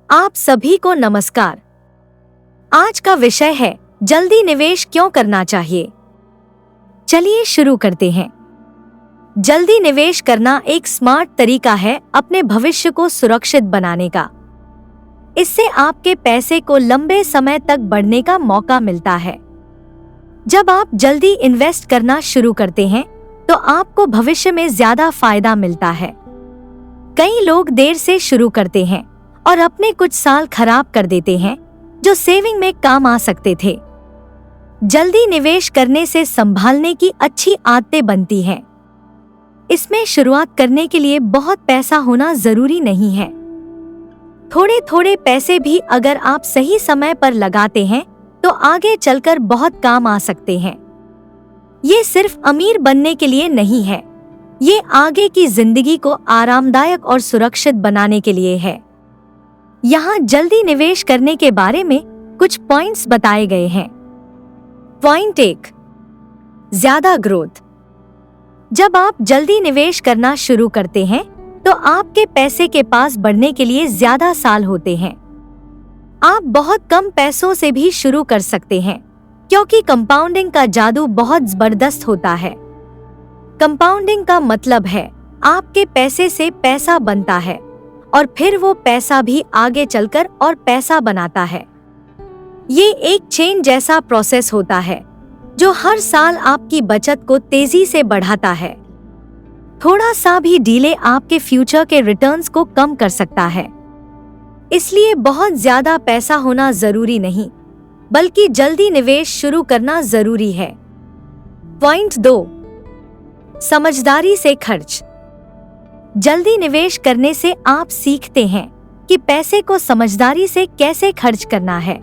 आप सभी को नमस्कार। आज का विषय है जल्दी निवेश क्यों करना चाहिए। चलिए शुरू करते हैं। जल्दी निवेश करना एक स्मार्ट तरीका है अपने भविष्य को सुरक्षित बनाने का। इससे आपके पैसे को लंबे समय तक बढ़ने का मौका मिलता है। जब आप जल्दी इन्वेस्ट करना शुरू करते हैं तो आपको भविष्य में ज्यादा फायदा मिलता है। कई लोग देर से शुरू करते हैं और अपने कुछ साल खराब कर देते हैं जो सेविंग में काम आ सकते थे। जल्दी निवेश करने से संभालने की अच्छी आदतें बनती हैं। इसमें शुरुआत करने के लिए बहुत पैसा होना जरूरी नहीं है। थोड़े थोड़े पैसे भी अगर आप सही समय पर लगाते हैं तो आगे चलकर बहुत काम आ सकते हैं। ये सिर्फ अमीर बनने के लिए नहीं है, ये आगे की जिंदगी को आरामदायक और सुरक्षित बनाने के लिए है। यहाँ जल्दी निवेश करने के बारे में कुछ पॉइंट्स बताए गए हैं। पॉइंट 1, ज्यादा ग्रोथ। जब आप जल्दी निवेश करना शुरू करते हैं तो आपके पैसे के पास बढ़ने के लिए ज्यादा साल होते हैं। आप बहुत कम पैसों से भी शुरू कर सकते हैं क्योंकि कंपाउंडिंग का जादू बहुत जबरदस्त होता है। कंपाउंडिंग का मतलब है आपके पैसे से पैसा बनता है और फिर वो पैसा भी आगे चलकर और पैसा बनाता है। ये एक चेन जैसा प्रोसेस होता है जो हर साल आपकी बचत को तेजी से बढ़ाता है। थोड़ा सा भी डिले आपके फ्यूचर के रिटर्न्स को कम कर सकता है। इसलिए बहुत ज्यादा पैसा होना जरूरी नहीं, बल्कि जल्दी निवेश शुरू करना जरूरी है। पॉइंट 2, समझदारी से खर्च। जल्दी निवेश करने से आप सीखते हैं कि पैसे को समझदारी से कैसे खर्च करना है।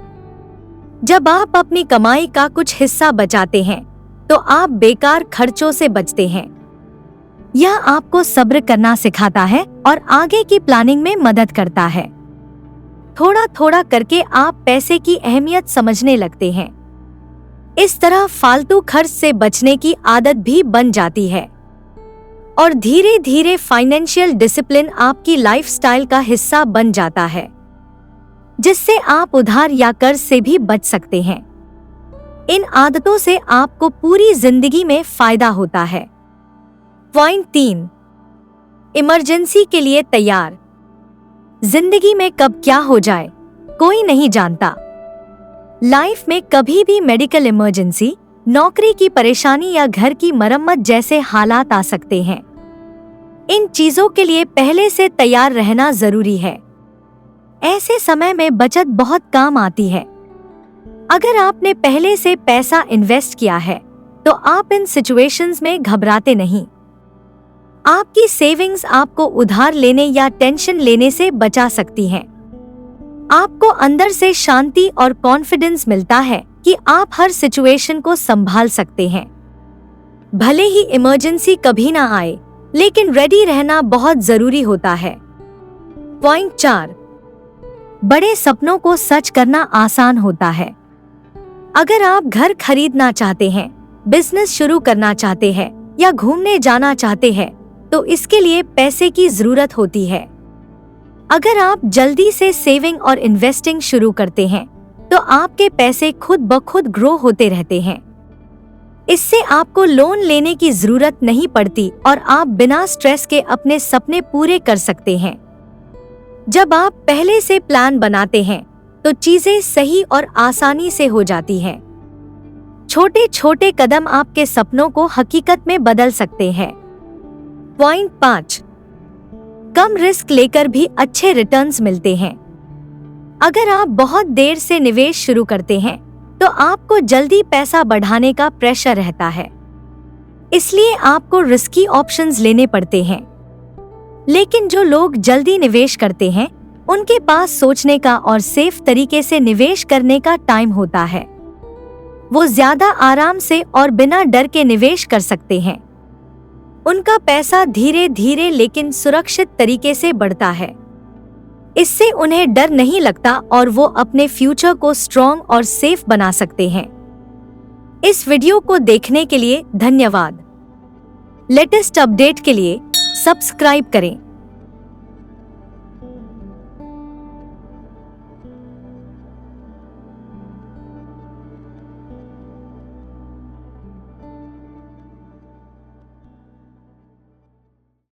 जब आप अपनी कमाई का कुछ हिस्सा बचाते हैं तो आप बेकार खर्चों से बचते हैं। यह आपको सब्र करना सिखाता है और आगे की प्लानिंग में मदद करता है। थोड़ा थोड़ा करके आप पैसे की अहमियत समझने लगते हैं। इस तरह फालतू खर्च से बचने की आदत भी बन जाती है और धीरे धीरे फाइनेंशियल डिसिप्लिन आपकी लाइफस्टाइल का हिस्सा बन जाता है, जिससे आप उधार या कर्ज से भी बच सकते हैं। इन आदतों से आपको पूरी जिंदगी में फायदा होता है। पॉइंट 3, इमरजेंसी के लिए तैयार। जिंदगी में कब क्या हो जाए कोई नहीं जानता। लाइफ में कभी भी मेडिकल इमरजेंसी, नौकरी की परेशानी या घर की मरम्मत जैसे हालात आ सकते हैं। इन चीजों के लिए पहले से तैयार रहना जरूरी है। ऐसे समय में बचत बहुत काम आती है। अगर आपने पहले से पैसा इन्वेस्ट किया है तो आप इन सिचुएशंस में घबराते नहीं। आपकी सेविंग्स आपको उधार लेने या टेंशन लेने से बचा सकती हैं। आपको अंदर से शांति और कॉन्फिडेंस मिलता है कि आप हर सिचुएशन को संभाल सकते हैं। भले ही इमरजेंसी कभी ना आए, लेकिन रेडी रहना बहुत जरूरी होता है। पॉइंट 4, बड़े सपनों को सच करना आसान होता है। अगर आप घर खरीदना चाहते हैं, बिजनेस शुरू करना चाहते हैं या घूमने जाना चाहते हैं तो इसके लिए पैसे की जरूरत होती है। अगर आप जल्दी से सेविंग और इन्वेस्टिंग शुरू करते हैं तो आपके पैसे खुद ब खुद ग्रो होते रहते हैं। इससे आपको लोन लेने की जरूरत नहीं पड़ती और आप बिना स्ट्रेस के अपने सपने पूरे कर सकते हैं। जब आप पहले से प्लान बनाते हैं तो चीजें सही और आसानी से हो जाती हैं। छोटे छोटे कदम आपके सपनों को हकीकत में बदल सकते हैं। पॉइंट 5, कम रिस्क लेकर भी अच्छे रिटर्न्स मिलते हैं। अगर आप बहुत देर से निवेश शुरू करते हैं तो आपको जल्दी पैसा बढ़ाने का प्रेशर रहता है, इसलिए आपको रिस्की ऑप्शंस लेने पड़ते हैं। लेकिन जो लोग जल्दी निवेश करते हैं उनके पास सोचने का और सेफ तरीके से निवेश करने का टाइम होता है। वो ज्यादा आराम से और बिना डर के निवेश कर सकते हैं। उनका पैसा धीरे धीरे लेकिन सुरक्षित तरीके से बढ़ता है। इससे उन्हें डर नहीं लगता और वो अपने फ्यूचर को स्ट्रॉन्ग और सेफ बना सकते हैं। इस वीडियो को देखने के लिए धन्यवाद। लेटेस्ट अपडेट के लिए सब्सक्राइब करें।